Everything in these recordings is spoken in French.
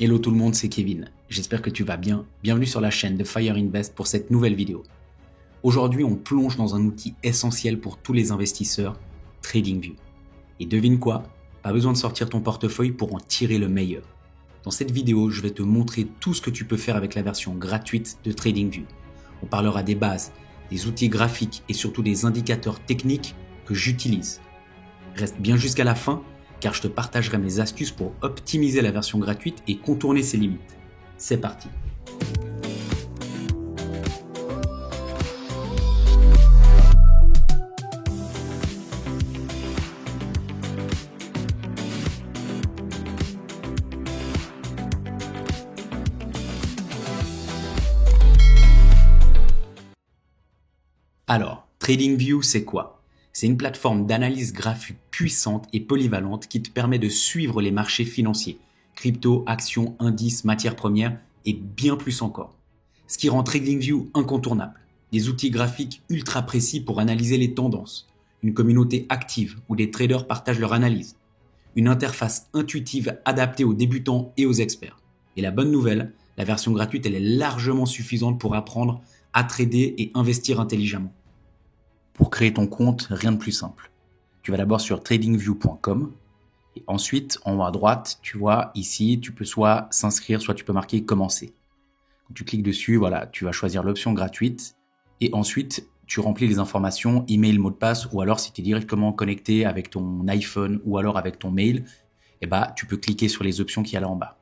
Hello tout le monde, c'est Kevin. J'espère que tu vas bien. Bienvenue sur la chaîne de Fire Invest pour cette nouvelle vidéo. Aujourd'hui, on plonge dans un outil essentiel pour tous les investisseurs, TradingView. Et devine quoi? Pas besoin de sortir ton portefeuille pour en tirer le meilleur. Dans cette vidéo, je vais te montrer tout ce que tu peux faire avec la version gratuite de TradingView. On parlera des bases, des outils graphiques et surtout des indicateurs techniques que j'utilise. Reste bien jusqu'à la fin, car je te partagerai mes astuces pour optimiser la version gratuite et contourner ses limites. C'est parti. Alors, TradingView, c'est quoi? C'est une plateforme d'analyse graphique puissante et polyvalente qui te permet de suivre les marchés financiers, crypto, actions, indices, matières premières et bien plus encore. Ce qui rend TradingView incontournable. Des outils graphiques ultra précis pour analyser les tendances, une communauté active où des traders partagent leur analyse, une interface intuitive adaptée aux débutants et aux experts. Et la bonne nouvelle, la version gratuite, elle est largement suffisante pour apprendre à trader et investir intelligemment. Pour créer ton compte, rien de plus simple. Tu vas d'abord sur tradingview.com et ensuite, en haut à droite, tu vois ici, tu peux soit s'inscrire, soit tu peux marquer commencer. Quand tu cliques dessus, voilà, tu vas choisir l'option gratuite et ensuite, tu remplis les informations, email, mot de passe ou alors si tu es directement connecté avec ton iPhone ou alors avec ton mail, tu peux cliquer sur les options qu'il y a là en bas.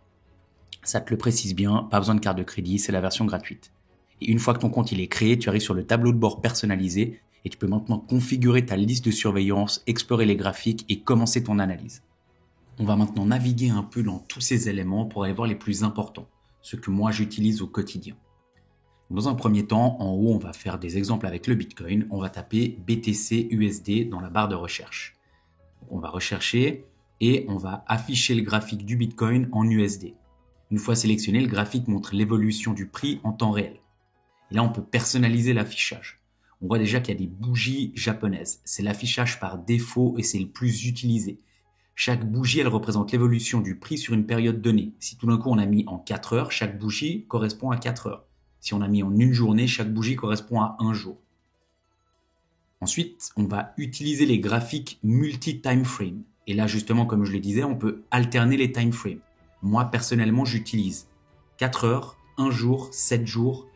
Ça te le précise bien, pas besoin de carte de crédit, c'est la version gratuite. Et une fois que ton compte il est créé, tu arrives sur le tableau de bord personnalisé et tu peux maintenant configurer ta liste de surveillance, explorer les graphiques et commencer ton analyse. On va maintenant naviguer un peu dans tous ces éléments pour aller voir les plus importants, ceux que moi j'utilise au quotidien. Dans un premier temps, en haut, on va faire des exemples avec le Bitcoin. On va taper BTC USD dans la barre de recherche. Donc, on va rechercher et on va afficher le graphique du Bitcoin en USD. Une fois sélectionné, le graphique montre l'évolution du prix en temps réel. Et là, on peut personnaliser l'affichage. On voit déjà qu'il y a des bougies japonaises. C'est l'affichage par défaut et c'est le plus utilisé. Chaque bougie, elle représente l'évolution du prix sur une période donnée. Si tout d'un coup on a mis en 4 heures, chaque bougie correspond à 4 heures. Si on a mis en une journée, chaque bougie correspond à un jour. Ensuite, on va utiliser les graphiques multi-time frame. Et là, justement, comme je le disais, on peut alterner les time frames. Moi, personnellement, j'utilise 4 heures, 1 jour, 7 jours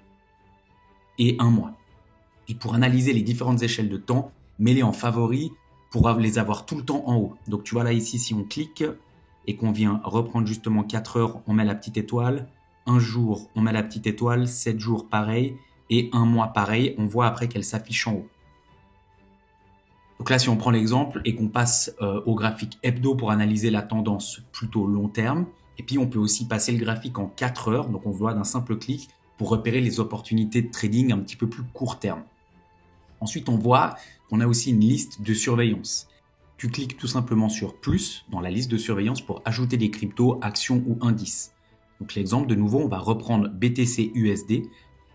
et 1 mois. Et pour analyser les différentes échelles de temps, mets-les en favoris pour les avoir tout le temps en haut. Donc tu vois là ici, si on clique et qu'on vient reprendre justement 4 heures, on met la petite étoile. 1 jour, on met la petite étoile. 7 jours, pareil. Et 1 mois, pareil. On voit après qu'elle s'affiche en haut. Donc là, si on prend l'exemple et qu'on passe au graphique hebdo pour analyser la tendance plutôt long terme, et puis on peut aussi passer le graphique en 4 heures, donc on voit d'un simple clic pour repérer les opportunités de trading un petit peu plus court terme. Ensuite, on voit qu'on a aussi une liste de surveillance. Tu cliques tout simplement sur plus dans la liste de surveillance pour ajouter des cryptos, actions ou indices. Donc l'exemple, de nouveau, on va reprendre BTC USD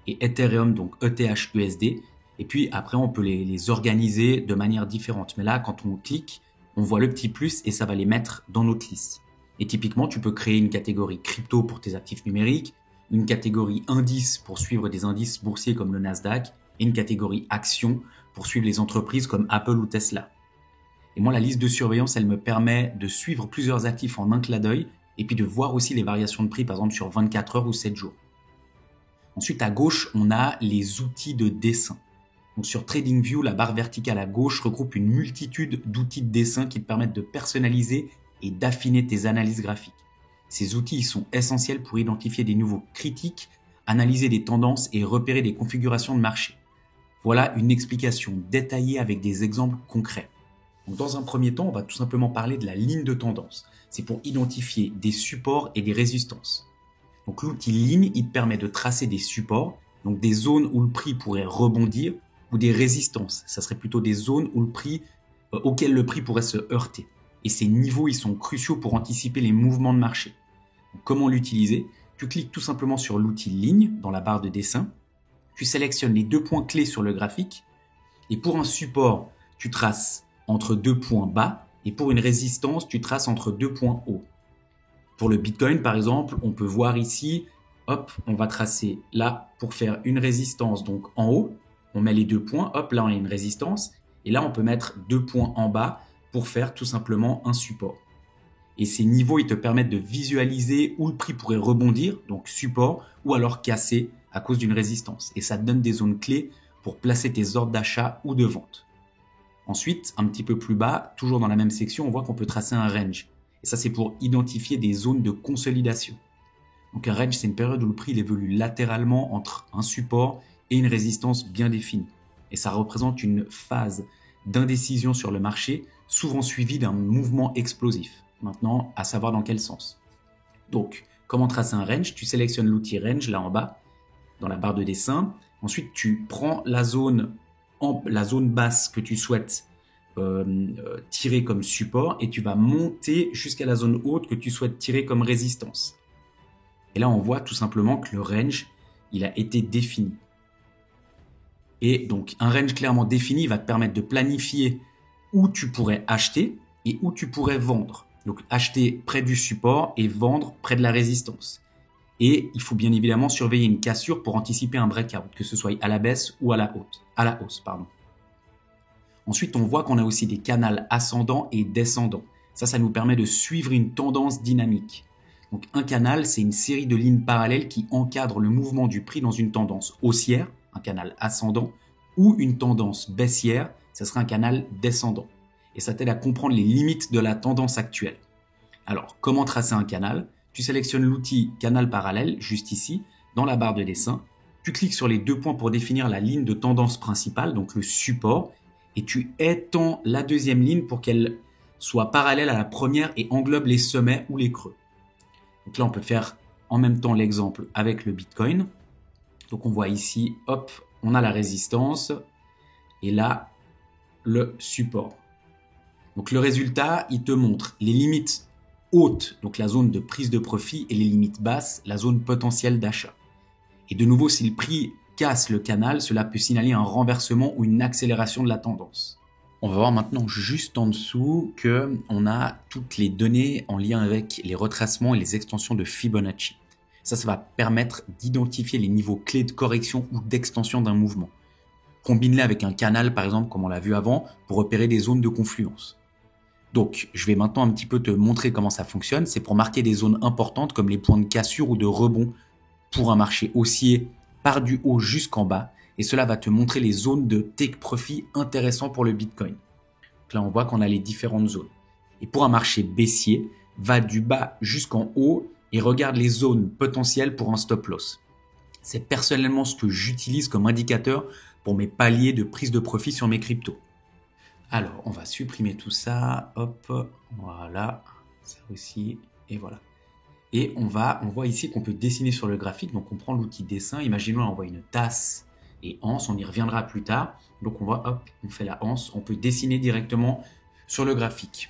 et Ethereum, donc ETH USD. Et puis après, on peut les organiser de manière différente. Mais là, quand on clique, on voit le petit plus et ça va les mettre dans notre liste. Et typiquement, tu peux créer une catégorie crypto pour tes actifs numériques, une catégorie indice pour suivre des indices boursiers comme le Nasdaq et une catégorie actions pour suivre les entreprises comme Apple ou Tesla. Et moi, la liste de surveillance, elle me permet de suivre plusieurs actifs en un clin d'œil et puis de voir aussi les variations de prix, par exemple sur 24 heures ou 7 jours. Ensuite, à gauche, on a les outils de dessin. Donc sur TradingView, la barre verticale à gauche regroupe une multitude d'outils de dessin qui te permettent de personnaliser et d'affiner tes analyses graphiques. Ces outils ils sont essentiels pour identifier des niveaux critiques, analyser des tendances et repérer des configurations de marché. Voilà une explication détaillée avec des exemples concrets. Donc dans un premier temps, on va tout simplement parler de la ligne de tendance. C'est pour identifier des supports et des résistances. Donc l'outil ligne, il te permet de tracer des supports, donc des zones où le prix pourrait rebondir, ou des résistances. Ça serait plutôt des zones où auxquelles le prix pourrait se heurter. Et ces niveaux, ils sont cruciaux pour anticiper les mouvements de marché. Donc, comment l'utiliser? Tu cliques tout simplement sur l'outil ligne dans la barre de dessin. Tu sélectionnes les 2 points clés sur le graphique. Et pour un support, tu traces entre 2 points bas. Et pour une résistance, tu traces entre 2 points hauts. Pour le Bitcoin, par exemple, on peut voir ici, hop, on va tracer là pour faire une résistance. Donc en haut, on met les 2 points, hop, là on a une résistance. Et là, on peut mettre 2 points en bas pour faire tout simplement un support. Et ces niveaux, ils te permettent de visualiser où le prix pourrait rebondir, donc support, ou alors casser à cause d'une résistance. Et ça te donne des zones clés pour placer tes ordres d'achat ou de vente. Ensuite, un petit peu plus bas, toujours dans la même section, on voit qu'on peut tracer un range. Et ça, c'est pour identifier des zones de consolidation. Donc un range, c'est une période où le prix il évolue latéralement entre un support et une résistance bien définie. Et ça représente une phase d'indécision sur le marché, souvent suivie d'un mouvement explosif. Maintenant, à savoir dans quel sens. Donc, comment tracer un range? Tu sélectionnes l'outil range là en bas, dans la barre de dessin. Ensuite, tu prends la zone basse que tu souhaites tirer comme support et tu vas monter jusqu'à la zone haute que tu souhaites tirer comme résistance. Et là, on voit tout simplement que le range, il a été défini. Et donc, un range clairement défini va te permettre de planifier où tu pourrais acheter et où tu pourrais vendre. Donc, acheter près du support et vendre près de la résistance. Et il faut bien évidemment surveiller une cassure pour anticiper un breakout, que ce soit à la baisse ou à la hausse. Ensuite, on voit qu'on a aussi des canaux ascendants et descendants. Ça nous permet de suivre une tendance dynamique. Donc, un canal, c'est une série de lignes parallèles qui encadrent le mouvement du prix dans une tendance haussière, un canal ascendant, ou une tendance baissière, ça serait un canal descendant. Et ça t'aide à comprendre les limites de la tendance actuelle. Alors, comment tracer un canal? Tu sélectionnes l'outil canal parallèle, juste ici, dans la barre de dessin. Tu cliques sur les 2 points pour définir la ligne de tendance principale, donc le support, et tu étends la deuxième ligne pour qu'elle soit parallèle à la première et englobe les sommets ou les creux. Donc là, on peut faire en même temps l'exemple avec le Bitcoin. Donc on voit ici, hop, on a la résistance et là, le support. Donc le résultat, il te montre les limites hautes, donc la zone de prise de profit, et les limites basses, la zone potentielle d'achat. Et de nouveau, si le prix casse le canal, cela peut signaler un renversement ou une accélération de la tendance. On va voir maintenant juste en dessous qu'on a toutes les données en lien avec les retracements et les extensions de Fibonacci. Ça va permettre d'identifier les niveaux clés de correction ou d'extension d'un mouvement. Combine-les avec un canal, par exemple, comme on l'a vu avant, pour repérer des zones de confluence. Donc, je vais maintenant un petit peu te montrer comment ça fonctionne. C'est pour marquer des zones importantes comme les points de cassure ou de rebond pour un marché haussier par du haut jusqu'en bas. Et cela va te montrer les zones de take profit intéressants pour le Bitcoin. Donc là, on voit qu'on a les différentes zones. Et pour un marché baissier, va du bas jusqu'en haut et regarde les zones potentielles pour un stop loss. C'est personnellement ce que j'utilise comme indicateur pour mes paliers de prise de profit sur mes cryptos. Alors, on va supprimer tout ça. Hop, voilà. Ça aussi, et voilà. Et on voit ici qu'on peut dessiner sur le graphique. Donc, on prend l'outil dessin. Imaginons, on voit une tasse et anse. On y reviendra plus tard. Donc, on voit, hop, on fait la anse. On peut dessiner directement sur le graphique.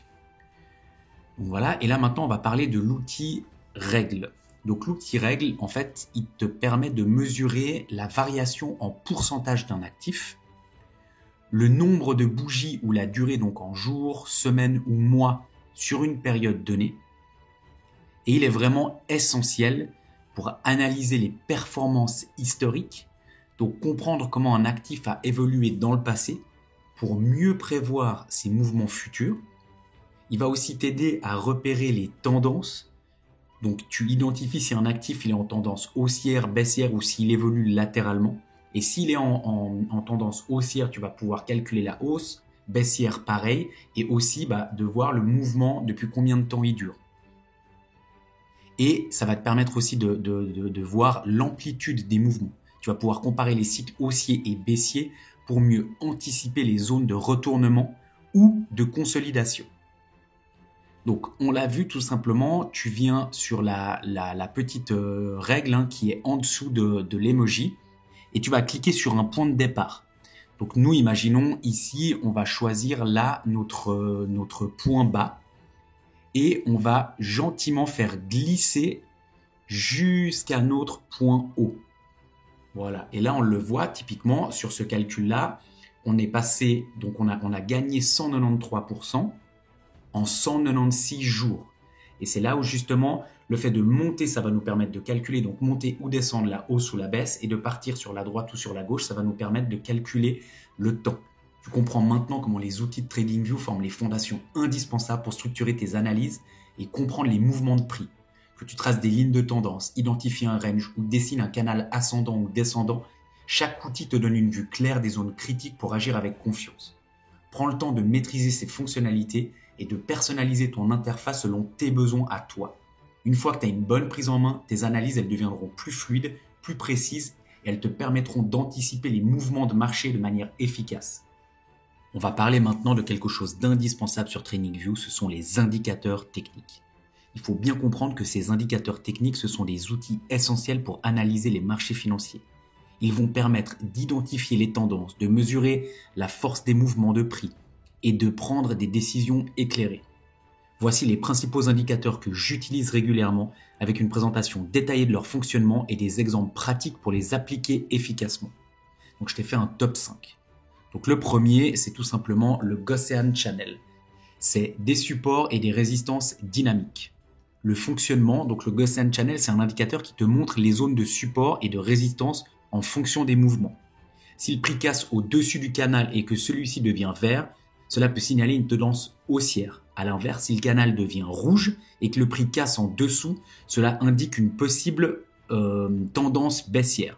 Donc, voilà. Et là, maintenant, on va parler de l'outil règle. Donc, l'outil règle, en fait, il te permet de mesurer la variation en pourcentage d'un actif, le nombre de bougies ou la durée, donc en jours, semaines ou mois sur une période donnée. Et il est vraiment essentiel pour analyser les performances historiques, donc comprendre comment un actif a évolué dans le passé pour mieux prévoir ses mouvements futurs. Il va aussi t'aider à repérer les tendances. Donc tu identifies si un actif il est en tendance haussière, baissière ou s'il évolue latéralement. Et s'il est en tendance haussière, tu vas pouvoir calculer la hausse, baissière pareil, et aussi de voir le mouvement depuis combien de temps il dure. Et ça va te permettre aussi de voir l'amplitude des mouvements. Tu vas pouvoir comparer les cycles haussiers et baissiers pour mieux anticiper les zones de retournement ou de consolidation. Donc, on l'a vu tout simplement, tu viens sur la petite règle qui est en dessous de l'emoji et tu vas cliquer sur un point de départ. Donc, nous, imaginons ici, on va choisir là notre point bas et on va gentiment faire glisser jusqu'à notre point haut. Voilà. Et là, on le voit typiquement sur ce calcul-là, on est passé, donc on a gagné 193% en 196 jours. Et c'est là où justement Le fait de monter, ça va nous permettre de calculer, donc monter ou descendre la hausse ou la baisse, et de partir sur la droite ou sur la gauche, ça va nous permettre de calculer le temps. Tu comprends maintenant comment les outils de TradingView forment les fondations indispensables pour structurer tes analyses et comprendre les mouvements de prix. Que tu traces des lignes de tendance, identifies un range ou dessines un canal ascendant ou descendant, chaque outil te donne une vue claire des zones critiques pour agir avec confiance. Prends le temps de maîtriser ces fonctionnalités et de personnaliser ton interface selon tes besoins à toi. Une fois que tu as une bonne prise en main, tes analyses elles deviendront plus fluides, plus précises et elles te permettront d'anticiper les mouvements de marché de manière efficace. On va parler maintenant de quelque chose d'indispensable sur TradingView, ce sont les indicateurs techniques. Il faut bien comprendre que ces indicateurs techniques, ce sont des outils essentiels pour analyser les marchés financiers. Ils vont permettre d'identifier les tendances, de mesurer la force des mouvements de prix et de prendre des décisions éclairées. Voici les principaux indicateurs que j'utilise régulièrement avec une présentation détaillée de leur fonctionnement et des exemples pratiques pour les appliquer efficacement. Donc je t'ai fait un top 5. Donc le premier, c'est tout simplement le Gaussian Channel. C'est des supports et des résistances dynamiques. Le fonctionnement, donc le Gaussian Channel, c'est un indicateur qui te montre les zones de support et de résistance en fonction des mouvements. Si le prix casse au-dessus du canal et que celui-ci devient vert, cela peut signaler une tendance haussière. À l'inverse, si le canal devient rouge et que le prix casse en dessous, cela indique une possible tendance baissière.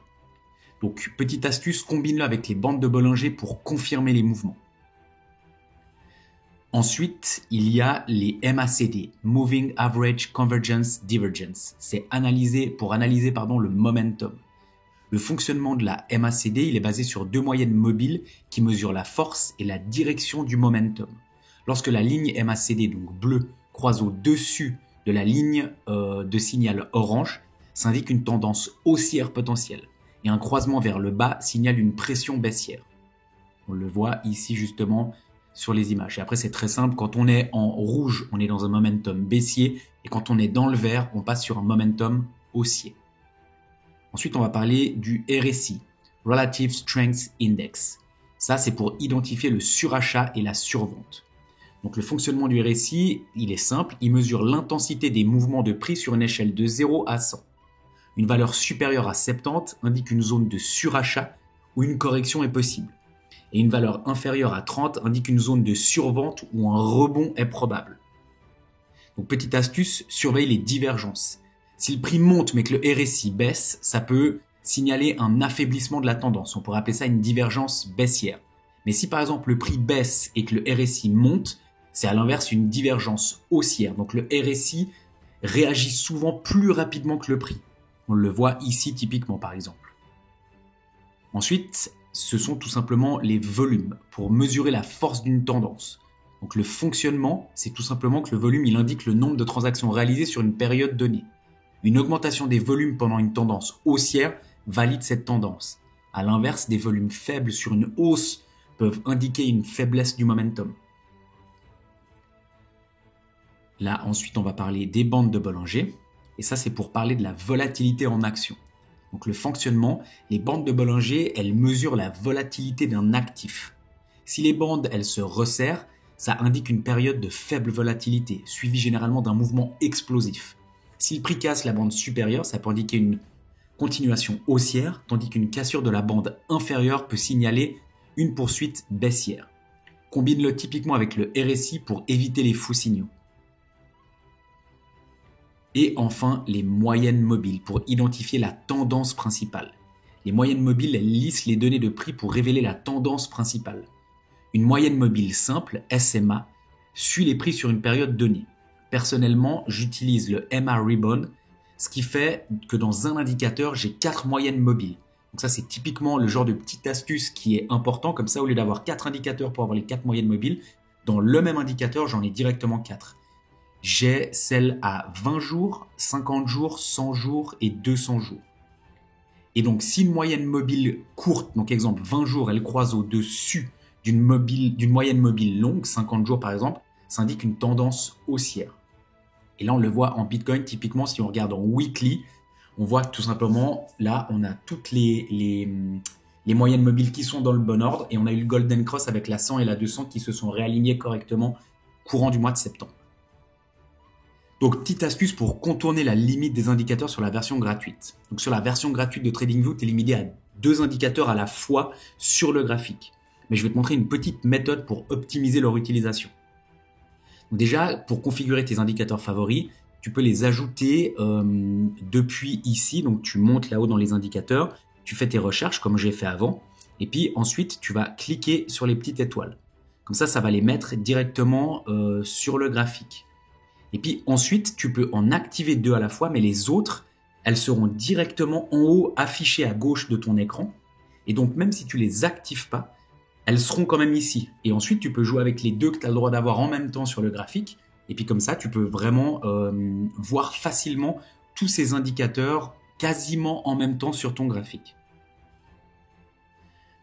Donc, petite astuce, combine-le avec les bandes de Bollinger pour confirmer les mouvements. Ensuite, il y a les MACD, Moving Average Convergence Divergence. C'est pour analyser le momentum. Le fonctionnement de la MACD, il est basé sur deux moyennes mobiles qui mesurent la force et la direction du momentum. Lorsque la ligne MACD, donc bleue, croise au-dessus de la ligne de signal orange, ça indique une tendance haussière potentielle. Et un croisement vers le bas signale une pression baissière. On le voit ici justement sur les images. Et après, c'est très simple. Quand on est en rouge, on est dans un momentum baissier. Et quand on est dans le vert, on passe sur un momentum haussier. Ensuite, on va parler du RSI, Relative Strength Index. Ça, c'est pour identifier le surachat et la survente. Donc, le fonctionnement du RSI, il est simple. Il mesure l'intensité des mouvements de prix sur une échelle de 0 à 100. Une valeur supérieure à 70 indique une zone de surachat où une correction est possible. Et une valeur inférieure à 30 indique une zone de survente où un rebond est probable. Donc, petite astuce, surveille les divergences. Si le prix monte mais que le RSI baisse, ça peut signaler un affaiblissement de la tendance. On pourrait appeler ça une divergence baissière. Mais si par exemple le prix baisse et que le RSI monte, c'est à l'inverse une divergence haussière. Donc le RSI réagit souvent plus rapidement que le prix. On le voit ici typiquement par exemple. Ensuite, ce sont tout simplement les volumes pour mesurer la force d'une tendance. Donc le fonctionnement, c'est tout simplement que le volume, il indique le nombre de transactions réalisées sur une période donnée. Une augmentation des volumes pendant une tendance haussière valide cette tendance. À l'inverse, des volumes faibles sur une hausse peuvent indiquer une faiblesse du momentum. Là, ensuite, on va parler des bandes de Bollinger. Et ça, c'est pour parler de la volatilité en action. Donc le fonctionnement, les bandes de Bollinger, elles mesurent la volatilité d'un actif. Si les bandes, elles se resserrent, ça indique une période de faible volatilité, suivie généralement d'un mouvement explosif. Si le prix casse la bande supérieure, ça peut indiquer une continuation haussière, tandis qu'une cassure de la bande inférieure peut signaler une poursuite baissière. Combine-le typiquement avec le RSI pour éviter les faux signaux. Et enfin, les moyennes mobiles pour identifier la tendance principale. Les moyennes mobiles, elles lissent les données de prix pour révéler la tendance principale. Une moyenne mobile simple, SMA, suit les prix sur une période donnée. Personnellement, j'utilise le MA Ribbon, ce qui fait que dans un indicateur, j'ai 4 moyennes mobiles. Donc ça, c'est typiquement le genre de petite astuce qui est important. Comme ça, au lieu d'avoir 4 indicateurs pour avoir les 4 moyennes mobiles, dans le même indicateur, j'en ai directement 4. J'ai celle à 20 jours, 50 jours, 100 jours et 200 jours. Et donc, si une moyenne mobile courte, donc exemple 20 jours, elle croise au-dessus d'une moyenne mobile longue, 50 jours par exemple, ça indique une tendance haussière. Et là, on le voit en Bitcoin, typiquement, si on regarde en weekly, on voit que tout simplement, là, on a toutes les moyennes mobiles qui sont dans le bon ordre et on a eu le Golden Cross avec la 100 et la 200 qui se sont réalignées correctement courant du mois de septembre. Donc, petite astuce pour contourner la limite des indicateurs sur la version gratuite. Donc, sur la version gratuite de TradingView, tu es limité à 2 indicateurs à la fois sur le graphique. Mais je vais te montrer une petite méthode pour optimiser leur utilisation. Donc déjà, pour configurer tes indicateurs favoris, tu peux les ajouter depuis ici. Donc, tu montes là-haut dans les indicateurs, tu fais tes recherches comme j'ai fait avant. Et puis ensuite, tu vas cliquer sur les petites étoiles. Comme ça va les mettre directement sur le graphique. Et puis ensuite, tu peux en activer 2 à la fois, mais les autres, elles seront directement en haut, affichées à gauche de ton écran. Et donc, même si tu les actives pas, elles seront quand même ici. Et ensuite, tu peux jouer avec les 2 que tu as le droit d'avoir en même temps sur le graphique. Et puis comme ça, tu peux vraiment voir facilement tous ces indicateurs quasiment en même temps sur ton graphique.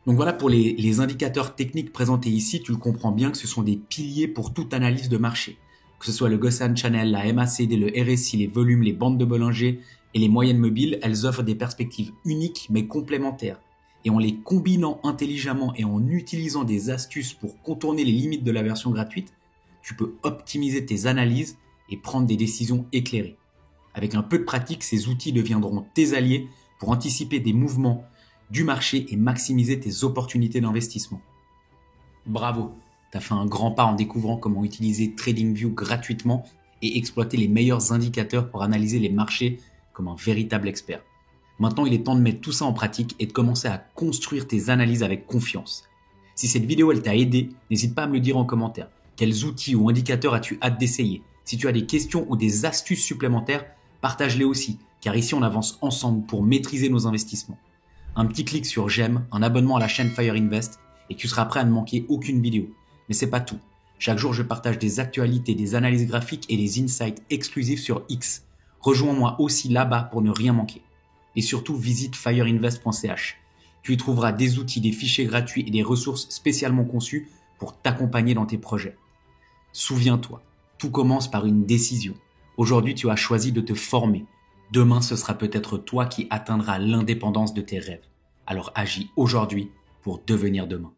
Donc voilà pour les indicateurs techniques présentés ici, tu le comprends bien que ce sont des piliers pour toute analyse de marché. Que ce soit le Gaussian Channel, la MACD, le RSI, les volumes, les bandes de Bollinger et les moyennes mobiles, elles offrent des perspectives uniques mais complémentaires. Et en les combinant intelligemment et en utilisant des astuces pour contourner les limites de la version gratuite, tu peux optimiser tes analyses et prendre des décisions éclairées. Avec un peu de pratique, ces outils deviendront tes alliés pour anticiper des mouvements du marché et maximiser tes opportunités d'investissement. Bravo, tu as fait un grand pas en découvrant comment utiliser TradingView gratuitement et exploiter les meilleurs indicateurs pour analyser les marchés comme un véritable expert. Maintenant, il est temps de mettre tout ça en pratique et de commencer à construire tes analyses avec confiance. Si cette vidéo elle t'a aidé, n'hésite pas à me le dire en commentaire. Quels outils ou indicateurs as-tu hâte d'essayer? Si tu as des questions ou des astuces supplémentaires, partage-les aussi, car ici on avance ensemble pour maîtriser nos investissements. Un petit clic sur j'aime, un abonnement à la chaîne Fire Invest et tu seras prêt à ne manquer aucune vidéo. Mais c'est pas tout. Chaque jour, je partage des actualités, des analyses graphiques et des insights exclusifs sur X. Rejoins-moi aussi là-bas pour ne rien manquer. Et surtout, visite fireinvest.ch. Tu y trouveras des outils, des fichiers gratuits et des ressources spécialement conçues pour t'accompagner dans tes projets. Souviens-toi, tout commence par une décision. Aujourd'hui, tu as choisi de te former. Demain, ce sera peut-être toi qui atteindras l'indépendance de tes rêves. Alors agis aujourd'hui pour devenir demain.